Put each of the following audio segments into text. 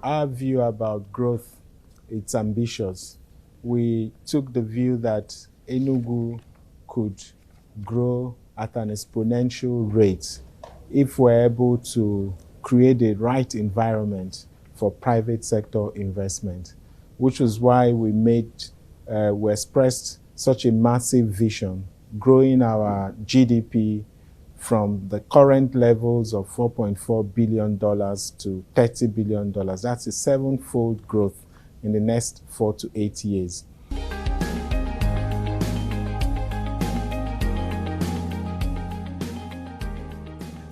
our view about growth, it's ambitious. We took the view that Enugu could grow at an exponential rate if we're able to create the right environment for private sector investment, which was why we expressed such a massive vision, growing our GDP from the current levels of $4.4 billion to $30 billion. That's a seven-fold growth in the next 4 to 8 years.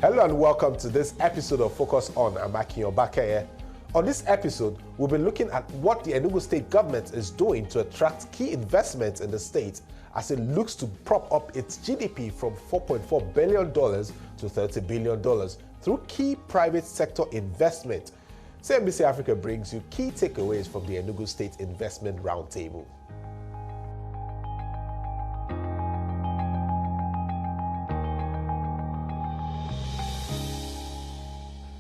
Hello and welcome to this episode of Focus On. I'm Akin Obakeye. On this episode, we'll be looking at what the Enugu State Government is doing to attract key investments in the state as it looks to prop up its GDP from $4.4 billion to $30 billion through key private sector investment. CNBC Africa brings you key takeaways from the Enugu State Investment Roundtable.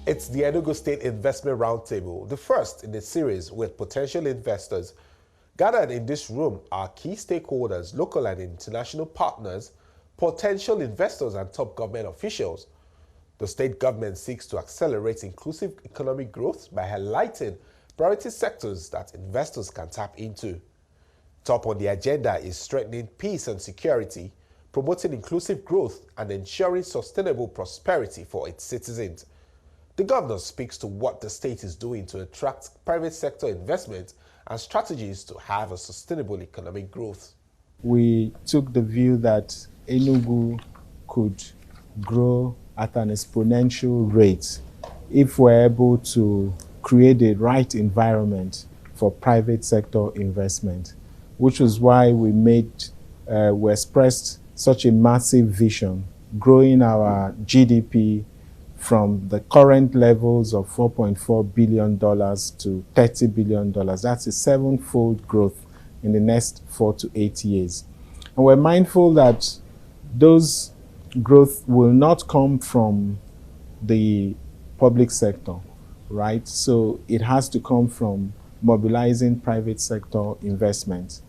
It's the Enugu State Investment Roundtable, the first in the series with potential investors. Gathered in this room are key stakeholders, local and international partners, potential investors and top government officials. The state government seeks to accelerate inclusive economic growth by highlighting priority sectors that investors can tap into. Top on the agenda is strengthening peace and security, promoting inclusive growth and ensuring sustainable prosperity for its citizens. The governor speaks to what the state is doing to attract private sector investment and strategies to have a sustainable economic growth. We took the view that Enugu could grow at an exponential rate if we're able to create the right environment for private sector investment, which was why we expressed such a massive vision, growing our GDP from the current levels of $4.4 billion to $30 billion. That's a seven-fold growth in the next 4 to 8 years. And we're mindful that those growth will not come from the public sector, right? So it has to come from mobilizing private sector investment.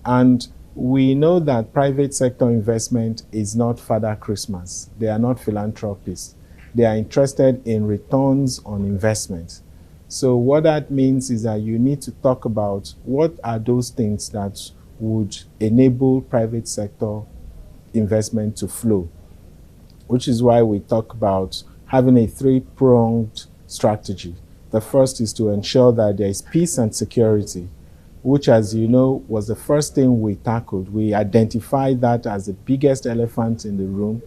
And we know that private sector investment is not Father Christmas. They are not philanthropists. They are interested in returns on investment. So what that means is that you need to talk about what are those things that would enable private sector investment to flow, which is why we talk about having a three-pronged strategy. The first is to ensure that there is peace and security, which, as you know, was the first thing we tackled. We identified that as the biggest elephant in the room.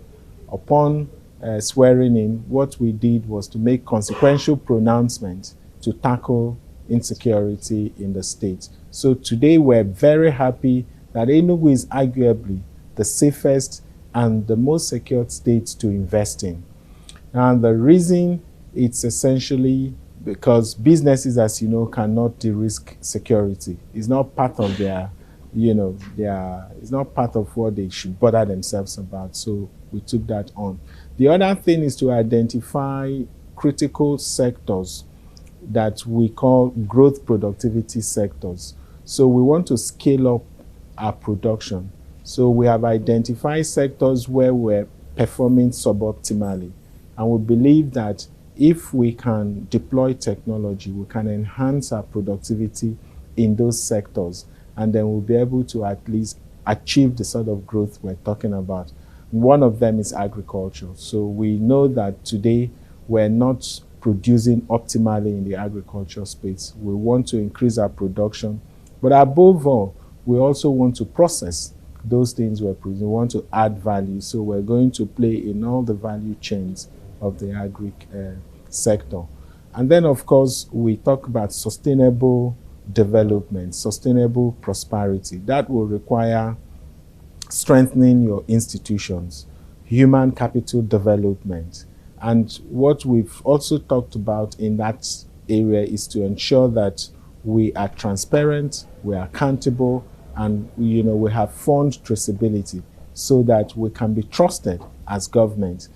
Upon swearing in, what we did was to make consequential pronouncements to tackle insecurity in the state. So today we're very happy that Enugu is arguably the safest and the most secure state to invest in. And the reason, it's essentially because businesses, as you know, cannot de-risk security. It's not part of it's not part of what they should bother themselves about. So we took that on. The other thing is to identify critical sectors that we call growth productivity sectors. So we want to scale up our production. So we have identified sectors where we're performing suboptimally. And we believe that if we can deploy technology, we can enhance our productivity in those sectors. And then we'll be able to at least achieve the sort of growth we're talking about. One of them is agriculture. So we know that today we're not producing optimally in the agriculture space. We want to increase our production. But above all, we also want to process those things we're producing. We want to add value. So we're going to play in all the value chains of the agri sector. And then, of course, we talk about sustainable development, sustainable prosperity. That will require strengthening your institutions, human capital development. And what we've also talked about in that area is to ensure that we are transparent, we are accountable, and we have fund traceability so that we can be trusted as government.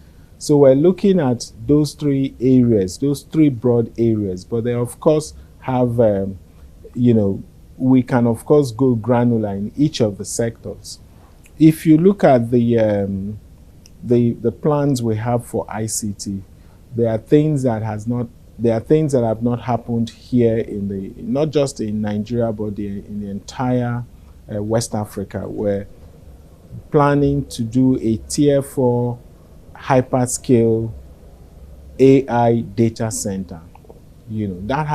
So we're looking at those three areas, those three broad areas, but they of course have, you know, we can of course go granular in each of the sectors. If you look at the plans we have for ICT, there are things that have not happened here in the, not just in Nigeria, but in the entire West Africa. We're planning to do a tier 4 hyperscale AI data center. You know, that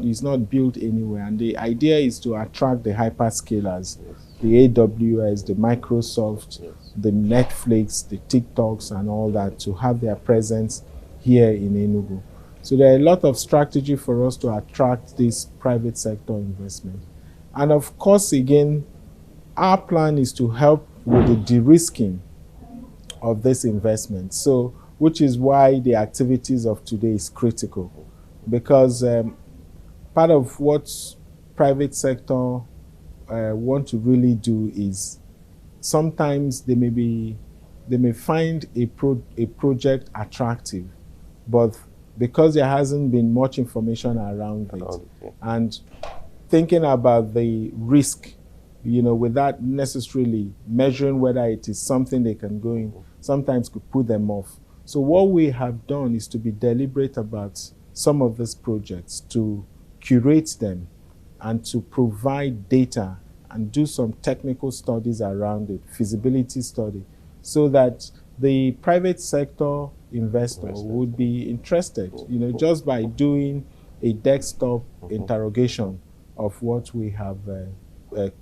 is not built anywhere. And the idea is to attract the hyperscalers, the AWS, the Microsoft, the Netflix, the TikToks, and all that, to have their presence here in Enugu. So there are a lot of strategy for us to attract this private sector investment. And of course, again, our plan is to help with the de-risking of this investment. So, which is why the activities of today is critical, because part of what private sector want to really do is, sometimes they may find a project attractive, but because there hasn't been much information around it, and thinking about the risk, you know, without necessarily measuring whether it is something they can go in, sometimes could put them off. So what we have done is to be deliberate about some of these projects, to curate them, and to provide data and do some technical studies around it, feasibility study, so that the private sector investor would be interested, you know, just by doing a desktop interrogation of what we have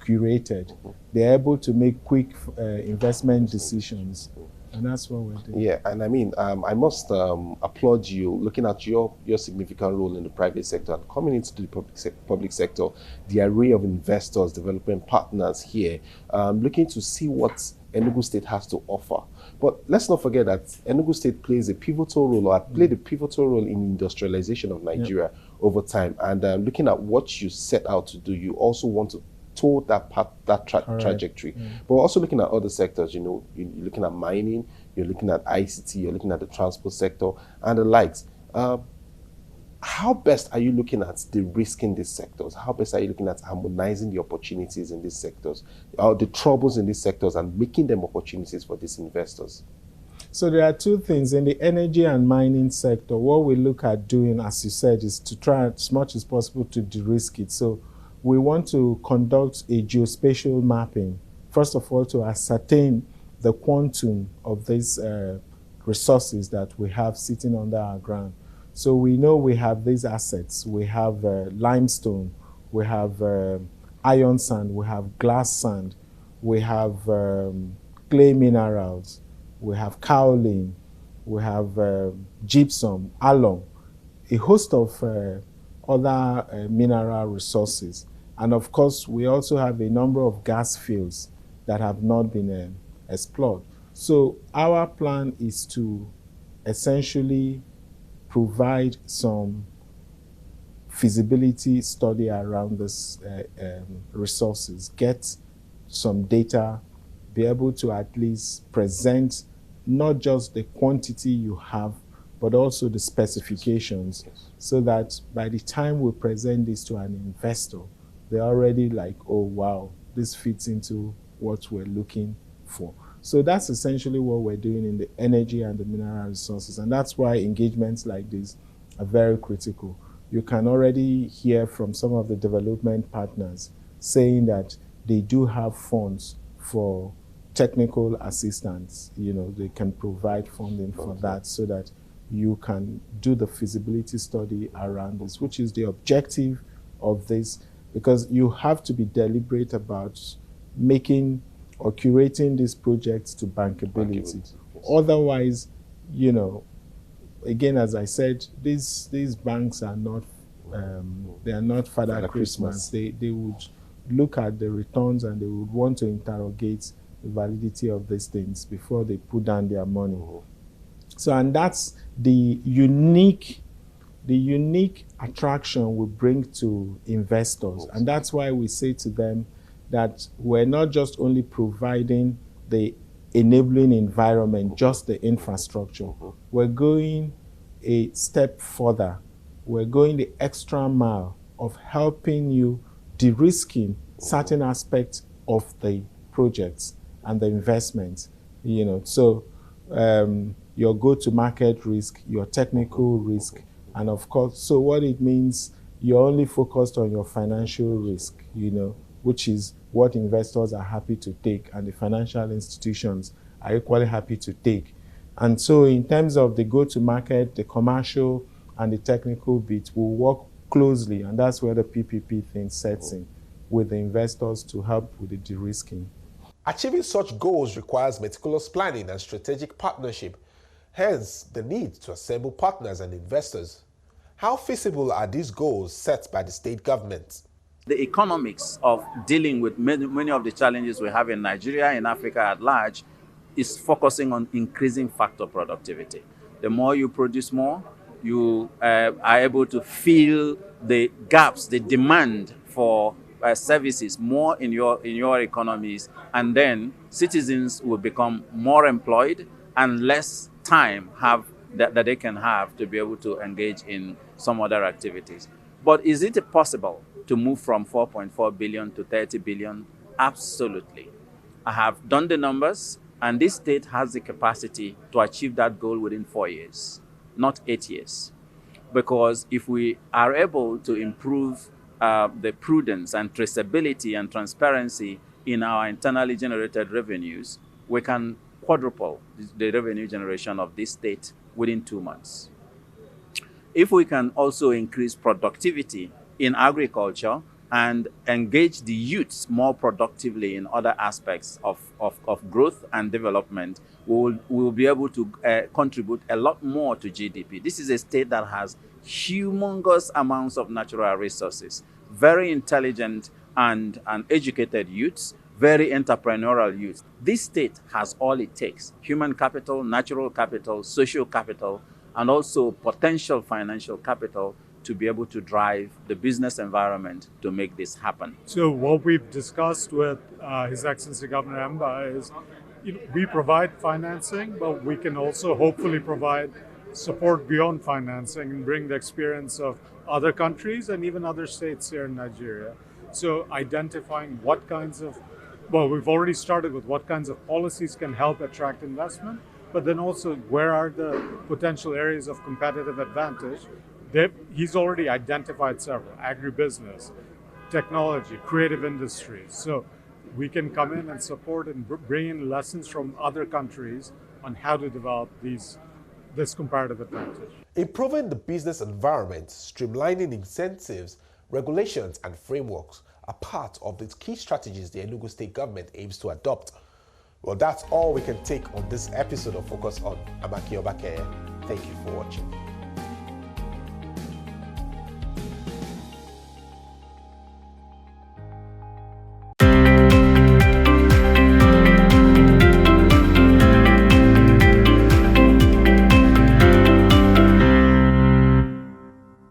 curated. They're able to make quick investment decisions. And that's what we're doing. Yeah, and I mean, I must applaud you looking at your significant role in the private sector and coming into the public sector, the array of investors, development partners here, looking to see what Enugu State has to offer. But let's not forget that Enugu State plays a pivotal role, or played a pivotal role in industrialization of Nigeria over time. And looking at what you set out to do, you also want to toward that path, that trajectory. But we're also looking at other sectors. You know, you're looking at mining, you're looking at ICT, you're looking at the transport sector and the likes. How best are you looking at the risk in these sectors? How best are you looking at harmonizing the opportunities in these sectors, the troubles in these sectors, and making them opportunities for these investors? So there are two things. In the energy and mining sector, what we look at doing, as you said, is to try as much as possible to de-risk it. So we want to conduct a geospatial mapping, first of all, to ascertain the quantum of these resources that we have sitting under our ground. So we know we have these assets. We have limestone, we have iron sand, we have glass sand, we have clay minerals, we have kaolin, we have gypsum, alum, a host of other mineral resources. And of course, we also have a number of gas fields that have not been explored. So our plan is to essentially provide some feasibility study around this resources, get some data, be able to at least present not just the quantity you have, but also the specifications, so that by the time we present this to an investor, they're already like, oh wow, this fits into what we're looking for. So that's essentially what we're doing in the energy and the mineral resources. And that's why engagements like this are very critical. You can already hear from some of the development partners saying that they do have funds for technical assistance. You know, they can provide funding for that, so that you can do the feasibility study around this, which is the objective of this, because you have to be deliberate about making or curating these projects to bankability. Yes. Otherwise, you know, again, as I said, these banks are not, they are not Father Christmas. They would look at the returns and they would want to interrogate the validity of these things before they put down their money. So, and that's the unique attraction we bring to investors. And that's why we say to them that we're not just only providing the enabling environment, just the infrastructure. We're going a step further. We're going the extra mile of helping you de-risking certain aspects of the projects and the investments. So your go-to-market risk, your technical risk, and of course, so what it means, you're only focused on your financial risk, which is what investors are happy to take, and the financial institutions are equally happy to take. And so in terms of the go-to-market, the commercial, and the technical bit, we'll work closely, and that's where the PPP thing sets in, with the investors to help with the de-risking. Achieving such goals requires meticulous planning and strategic partnership, hence the need to assemble partners and investors. How feasible are these goals set by the state government? The economics of dealing with many of the challenges we have in Nigeria and Africa at large is focusing on increasing factor productivity. The more you produce more, you are able to fill the gaps, the demand for services more in your economies, and then citizens will become more employed and less time that they can have to be able to engage in some other activities. But is it possible to move from 4.4 billion to 30 billion? Absolutely. I have done the numbers, and this state has the capacity to achieve that goal within 4 years, not 8 years. Because if we are able to improve the prudence and traceability and transparency in our internally generated revenues, we can quadruple the revenue generation of this state within 2 months. If we can also increase productivity in agriculture and engage the youths more productively in other aspects of growth and development, we will be able to contribute a lot more to GDP. This is a state that has humongous amounts of natural resources, very intelligent and educated youths, very entrepreneurial youth. This state has all it takes: human capital, natural capital, social capital, and also potential financial capital to be able to drive the business environment to make this happen. So what we've discussed with His Excellency Governor Emba is, we provide financing, but we can also hopefully provide support beyond financing and bring the experience of other countries and even other states here in Nigeria. So identifying what kinds of, we've already started with what kinds of policies can help attract investment, but then also where are the potential areas of competitive advantage. He's already identified several: agribusiness, technology, creative industries. So we can come in and support and bring in lessons from other countries on how to develop this comparative advantage. Improving the business environment, streamlining incentives, regulations, and frameworks are part of the key strategies the Enugu State Government aims to adopt. Well, that's all we can take on this episode of Focus On. I'm Aki Obakeye. Thank you for watching.